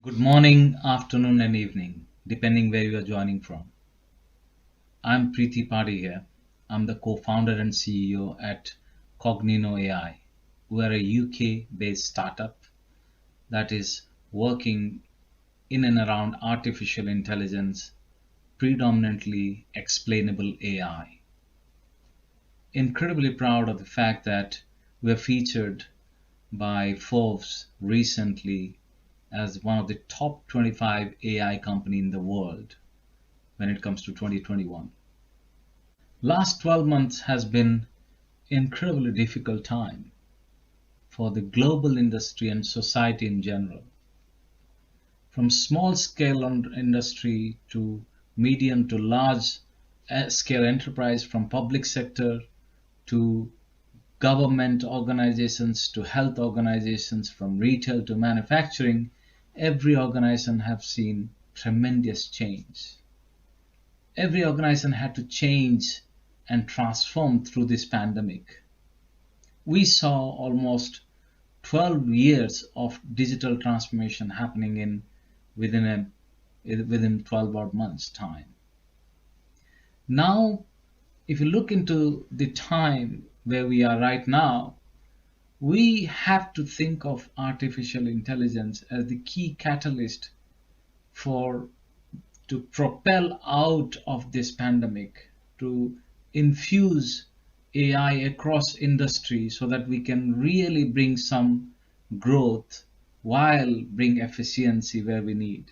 Good morning, afternoon, and evening, depending where you are joining from. I'm Preeti Padi here. I'm the co-founder and CEO at Cognino AI. We're a UK-based startup that is working in and around artificial intelligence, predominantly explainable AI. Incredibly proud of the fact that we're featured by Forbes recently as one of the top 25 AI company in the world when it comes to 2021. Last 12 months has been incredibly difficult time for the global industry and society in general. From small scale industry to medium to large scale enterprise, from public sector to government organizations to health organizations, from retail to manufacturing, every organization have seen tremendous change. Every organization had to change and transform through this pandemic. We saw almost 12 years of digital transformation happening within 12 odd months time. Now, if you look into the time where we are right now, we have to think of artificial intelligence as the key catalyst for to propel out of this pandemic, to infuse AI across industry so that we can really bring some growth while bring efficiency where we need.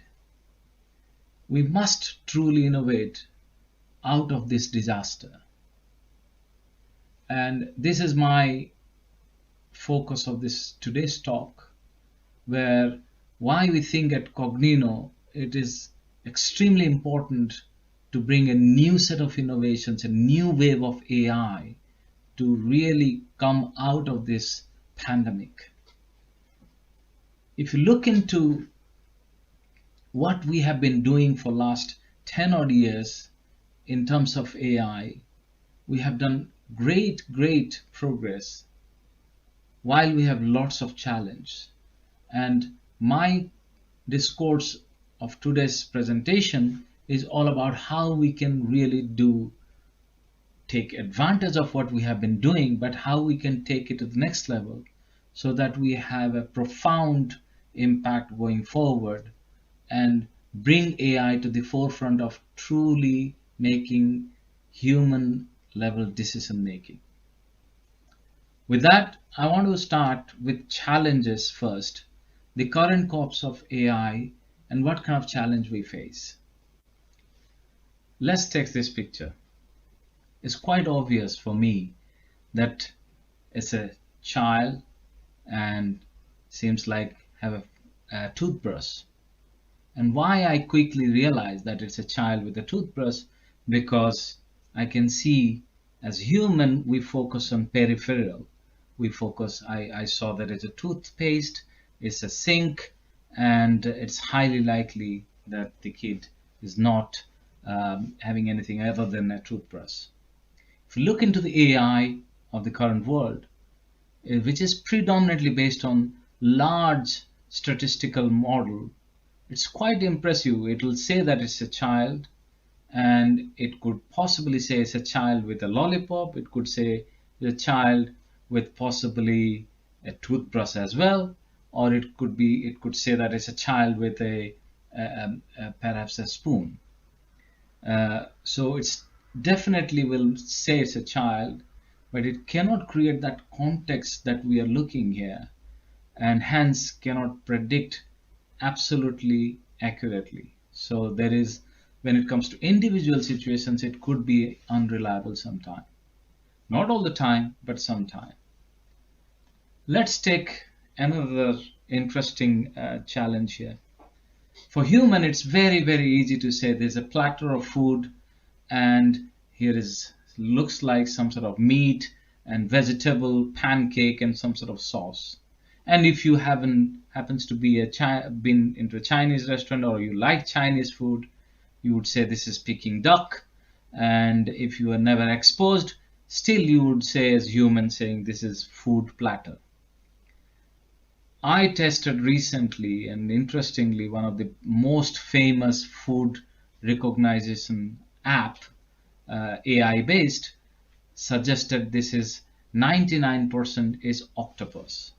We must truly innovate out of this disaster. And this is my focus of this today's talk, where why we think at Cognino it is extremely important to bring a new set of innovations, a new wave of AI to really come out of this pandemic. If you look into what we have been doing for last 10 odd years in terms of AI, we have done great progress while we have lots of challenge. And my discourse of today's presentation is all about how we can really take advantage of what we have been doing, but how we can take it to the next level so that we have a profound impact going forward and bring AI to the forefront of truly making human level decision making. With that, I want to start with challenges first, the current corpse of AI and what kind of challenge we face. Let's take this picture. It's quite obvious for me that it's a child and seems like have a toothbrush. And why I quickly realized that it's a child with a toothbrush, because I can see as human we focus on peripheral. I saw that it's a toothpaste, it's a sink, and it's highly likely that the kid is not having anything other than a toothbrush. If you look into the AI of the current world, which is predominantly based on large statistical model, it's quite impressive. It will say that it's a child, and it could possibly say it's a child with a lollipop. It could say it's a child with possibly a toothbrush as well, or it could say that it's a child with perhaps a spoon. So it's definitely will say it's a child, but it cannot create that context that we are looking here, and hence cannot predict absolutely accurately. So there is, when it comes to individual situations, it could be unreliable sometime. Not all the time, but sometime. Let's take another interesting challenge here. For human, it's very easy to say there's a platter of food, and here looks like some sort of meat and vegetable pancake and some sort of sauce. And if you happens to be been into a Chinese restaurant, or you like Chinese food, you would say this is Peking duck. And if you are never exposed, still you would say as human saying this is food platter. I tested recently, and interestingly, one of the most famous food recognition app, AI based, suggested this is 99% is octopus.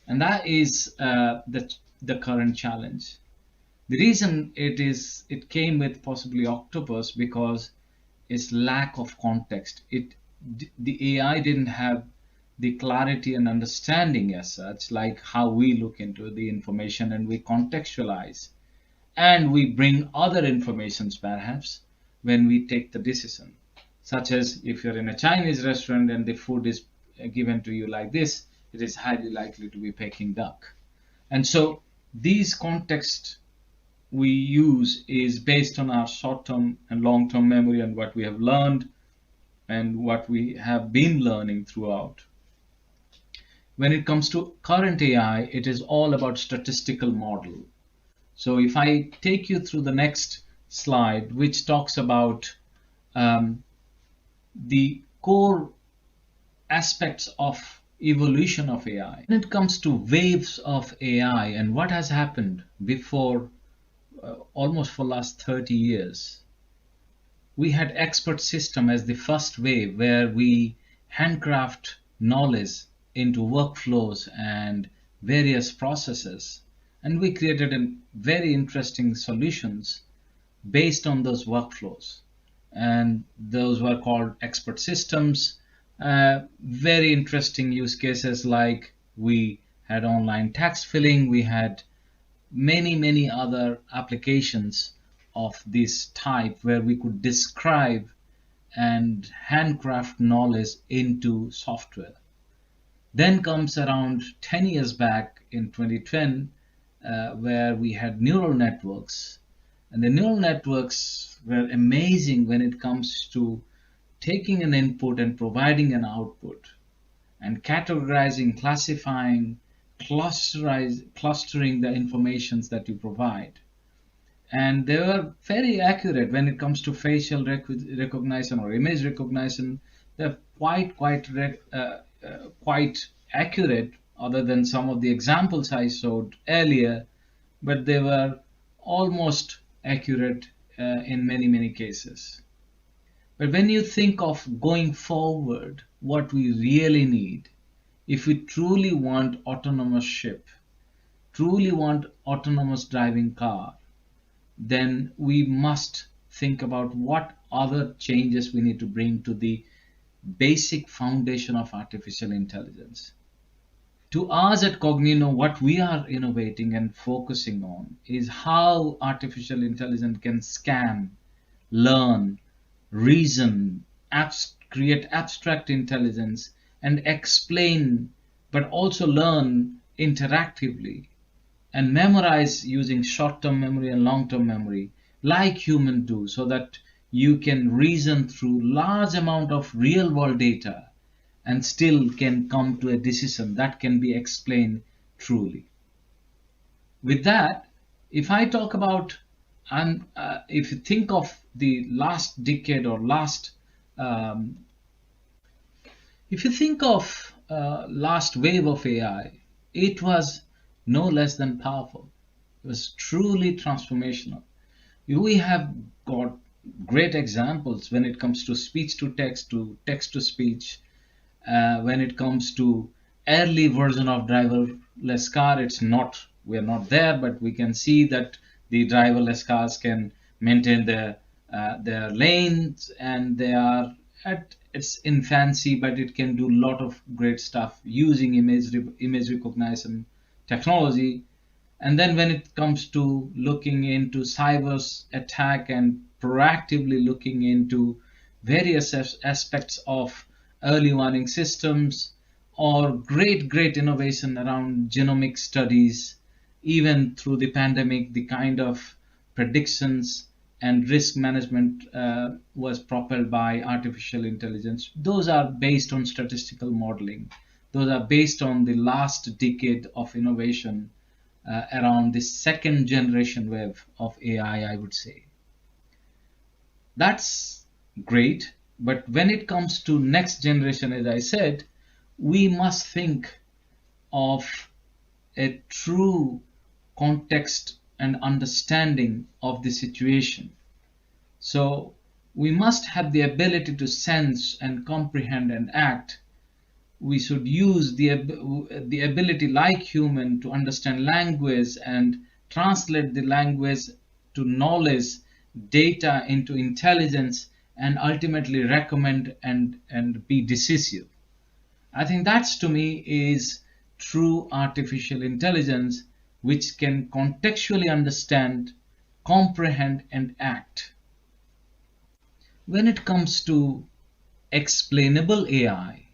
And that is the current challenge. The reason it came with possibly octopus because its lack of context. The AI didn't have the clarity and understanding as such, like how we look into the information and we contextualize and we bring other informations perhaps when we take the decision, such as if you're in a Chinese restaurant and the food is given to you like this, it is highly likely to be Peking duck. And so these contexts we use is based on our short-term and long-term memory and what we have learned and what we have been learning throughout. When it comes to current AI, it is all about statistical model. So if I take you through the next slide, which talks about the core aspects of evolution of AI. When it comes to waves of AI and what has happened before almost for last 30 years, we had expert system as the first wave where we handcraft knowledge into workflows and various processes, and we created very interesting solutions based on those workflows, and those were called expert systems. Very interesting use cases, like we had online tax filing, we had many other applications of this type where we could describe and handcraft knowledge into software. Then comes around 10 years back in 2010, where we had neural networks. And the neural networks were amazing when it comes to taking an input and providing an output and categorizing, classifying, clustering the informations that you provide. And they were very accurate when it comes to facial recognition or image recognition. They're quite accurate, other than some of the examples I showed earlier, but they were almost accurate in many cases. But when you think of going forward, what we really need, if we truly want autonomous ship, truly want autonomous driving car, then we must think about what other changes we need to bring to the basic foundation of artificial intelligence. To us at Cognino, what we are innovating and focusing on is how artificial intelligence can scan, learn, reason, create abstract intelligence, and explain, but also learn interactively and memorize using short-term memory and long-term memory like humans do, so that you can reason through large amount of real-world data and still can come to a decision that can be explained truly. With that, if I talk about, and if you think of the last decade or if you think of last wave of AI, it was no less than powerful. It was truly transformational. We have got great examples when it comes to speech to text to speech. When it comes to early version of driverless car, we are not there, but we can see that the driverless cars can maintain their lanes, and they are at its infancy, but it can do a lot of great stuff using image recognition technology. And then when it comes to looking into cyber attack and proactively looking into various aspects of early warning systems, or great innovation around genomic studies, even through the pandemic, the kind of predictions and risk management was propelled by artificial intelligence. Those are based on statistical modeling. Those are based on the last decade of innovation around the second generation wave of AI, I would say. That's great, but when it comes to next generation, as I said, we must think of a true context and understanding of the situation. So we must have the ability to sense and comprehend and act. We should use the ability like human to understand language and translate the language to knowledge, data into intelligence, and ultimately recommend and be decisive. I think that's to me is true artificial intelligence, which can contextually understand, comprehend, and act. When it comes to explainable AI,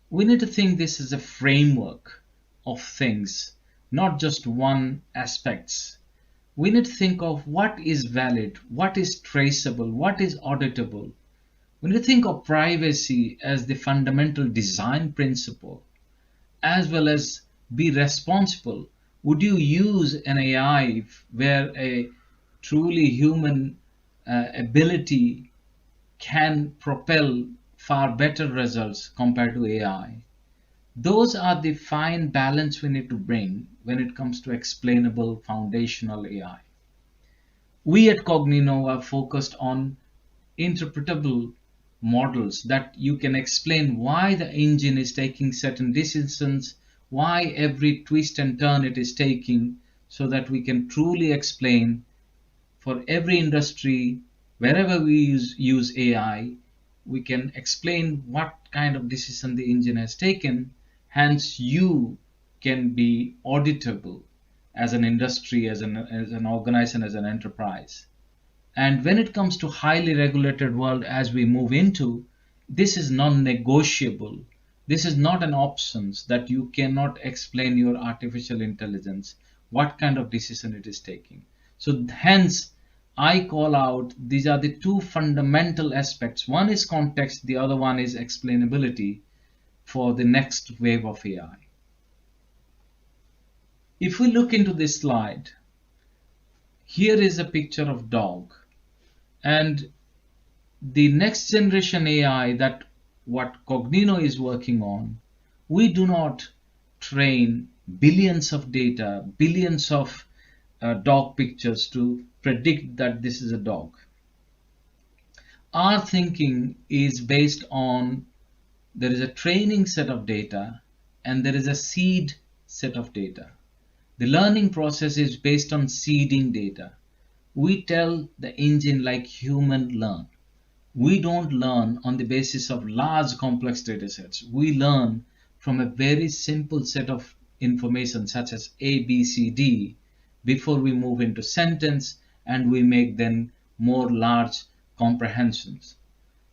we need to think this is a framework of things, not just one aspects. We need to think of what is valid, what is traceable, what is auditable. We need to think of privacy as the fundamental design principle, as well as be responsible. Would you use an AI where a truly human ability can propel far better results compared to AI? Those are the fine balance we need to bring when it comes to explainable foundational AI. We at Cognino are focused on interpretable models that you can explain why the engine is taking certain decisions, why every twist and turn it is taking, so that we can truly explain for every industry, wherever we use AI, we can explain what kind of decision the engine has taken. Hence, you can be auditable as an industry, as an organization, as an enterprise. And when it comes to highly regulated world as we move into, this is non-negotiable. This is not an option that you cannot explain your artificial intelligence, what kind of decision it is taking. So hence, I call out these are the two fundamental aspects. One is context, the other one is explainability for the next wave of AI. If we look into this slide, here is a picture of dog. And the next generation AI that what Cognino is working on, we do not train billions of data, billions of dog pictures to predict that this is a dog. Our thinking is based on there is a training set of data and there is a seed set of data. The learning process is based on seeding data. We tell the engine like human learn. We don't learn on the basis of large complex data sets. We learn from a very simple set of information such as A, B, C, D before we move into sentence and we make then more large comprehensions.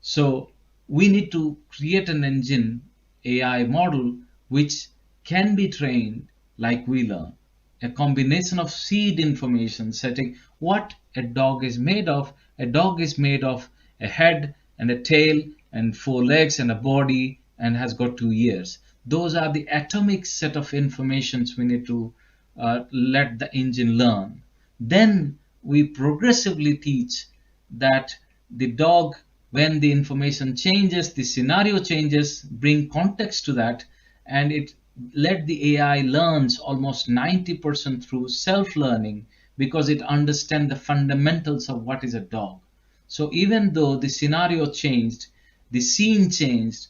So we need to create an engine AI model which can be trained like we learn. A combination of seed information setting what a dog is made of. A dog is made of a head and a tail and four legs and a body and has got 2 ears. Those are the atomic set of informations we need to let the engine learn. Then we progressively teach that the dog, when the information changes, the scenario changes, bring context to that, and it let the AI learns almost 90% through self-learning because it understands the fundamentals of what is a dog. So even though the scenario changed, the scene changed,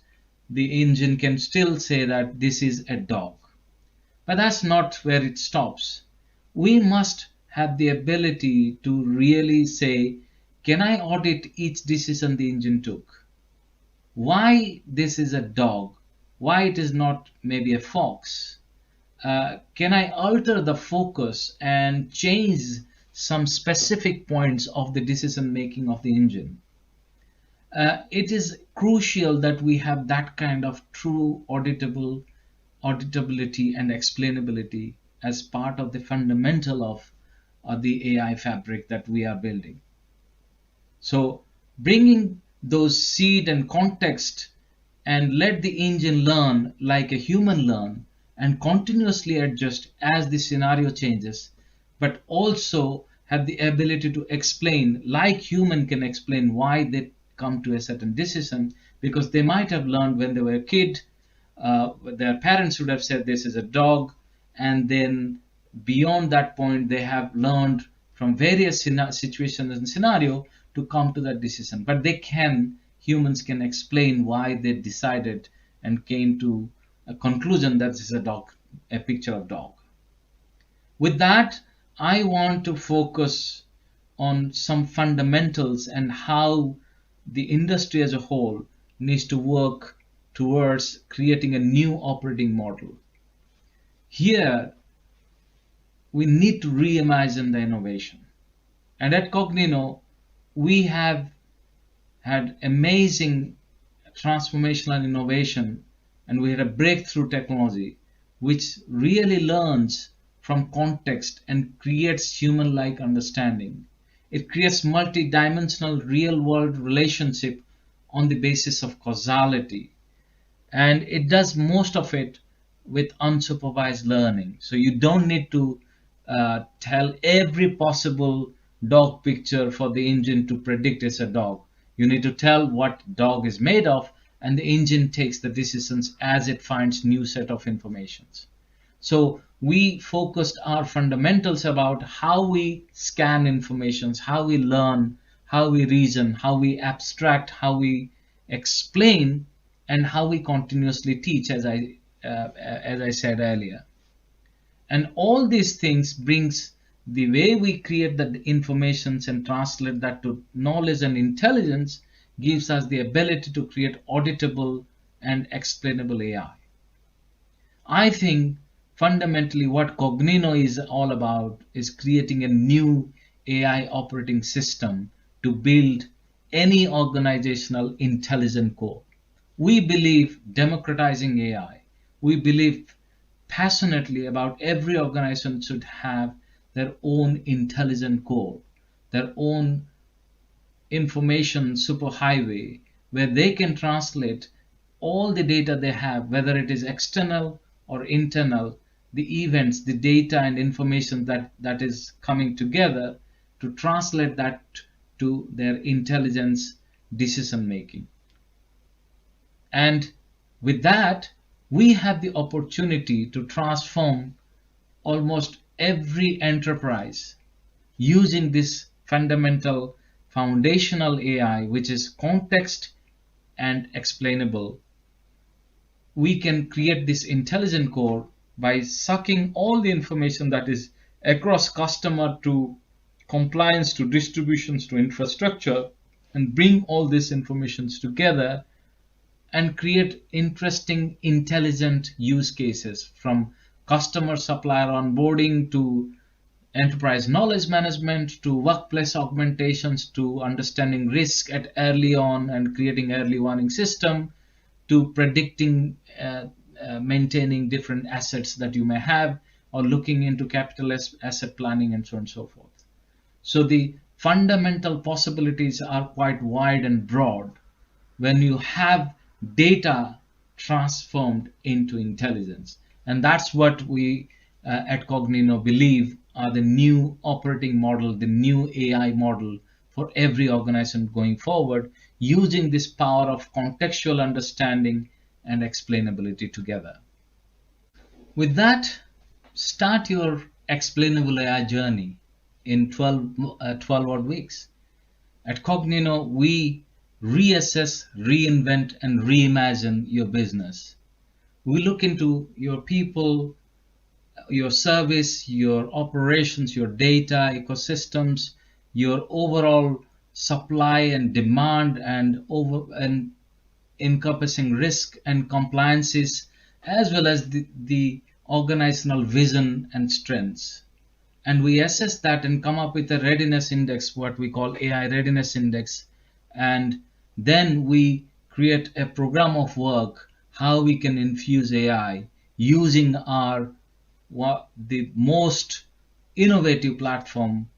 the engine can still say that this is a dog. But that's not where it stops. We must have the ability to really say, can I audit each decision the engine took? Why this is a dog? Why it is not maybe a fox? Can I alter the focus and change some specific points of the decision making of the engine? It is crucial that we have that kind of true auditability and explainability as part of the fundamental of the AI fabric that we are building. So bringing those seed and context and let the engine learn like a human learn and continuously adjust as the scenario changes, but also have the ability to explain like human can explain why they come to a certain decision, because they might have learned when they were a kid, their parents would have said this is a dog, and then beyond that point they have learned from various situations and scenario to come to that decision. But humans can explain why they decided and came to a conclusion that this is a picture of dog. With that, I want to focus on some fundamentals and how the industry as a whole needs to work towards creating a new operating model. Here, we need to reimagine the innovation. And at Cognino, we have had amazing transformational innovation, and we had a breakthrough technology which really learns from context and creates human-like understanding. It creates multi-dimensional real-world relationship on the basis of causality, and it does most of it with unsupervised learning. So you don't need to tell every possible dog picture for the engine to predict it's a dog. You need to tell what dog is made of, and the engine takes the decisions as it finds new set of informations. So we focused our fundamentals about how we scan informations, how we learn, how we reason, how we abstract, how we explain, and how we continuously teach, as I said earlier. And all these things brings the way we create the informations and translate that to knowledge and intelligence gives us the ability to create auditable and explainable AI. I think fundamentally what Cognino is all about is creating a new AI operating system to build any organizational intelligent core. We believe democratizing AI. We believe passionately about every organization should have their own intelligent core, their own information superhighway, where they can translate all the data they have, whether it is external or internal, the events, the data and information that is coming together to translate that to their intelligence decision making. And with that, we have the opportunity to transform almost every enterprise using this fundamental foundational AI, which is context and explainable. We can create this intelligent core by sucking all the information that is across customer to compliance to distributions to infrastructure and bring all these informations together and create interesting intelligent use cases from customer supplier onboarding to enterprise knowledge management to workplace augmentations to understanding risk at early on and creating early warning system to predicting maintaining different assets that you may have or looking into capital asset planning and so on and so forth. So the fundamental possibilities are quite wide and broad when you have data transformed into intelligence. And that's what we at Cognino believe are the new operating model, the new AI model for every organization going forward, using this power of contextual understanding and explainability together. With that, start your explainable AI journey in 12 odd weeks. At Cognino, we reassess, reinvent, and reimagine your business. We look into your people, your service, your operations, your data, ecosystems, your overall supply and demand and encompassing risk and compliances, as well as the organizational vision and strengths. And we assess that and come up with a readiness index, what we call AI readiness index. And then we create a program of work, how we can infuse AI using the most innovative platform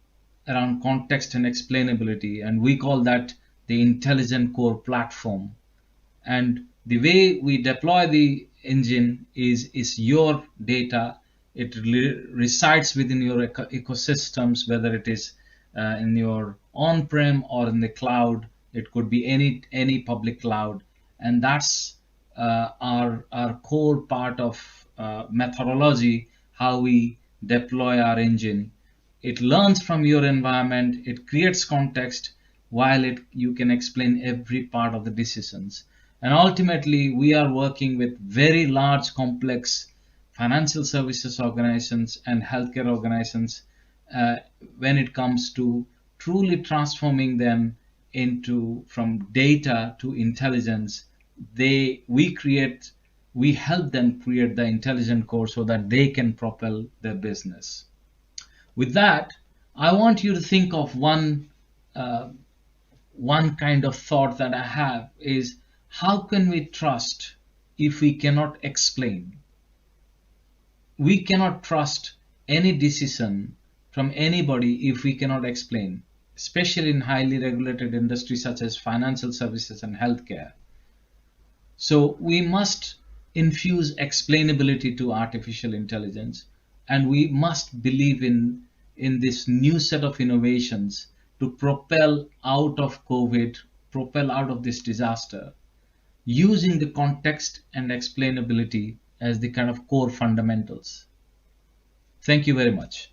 around context and explainability. And we call that the Intelligent Core Platform. And the way we deploy the engine is your data. It resides within your ecosystems, whether it is in your on-prem or in the cloud. It could be any public cloud, and that's our core part of methodology, how we deploy our engine. It learns from your environment, it creates context while you can explain every part of the decisions. And ultimately, we are working with very large, complex financial services organizations and healthcare organizations uh, when it comes to truly transforming them into from data to intelligence. We help them create the intelligent core so that they can propel their business. With that, I want you to think of uh, one kind of thought that I have is, how can we trust if we cannot explain? We cannot trust any decision from anybody if we cannot explain, especially in highly regulated industries such as financial services and healthcare. So we must infuse explainability to artificial intelligence, and we must believe in this new set of innovations to propel out of COVID, propel out of this disaster, using the context and explainability as the kind of core fundamentals. Thank you very much.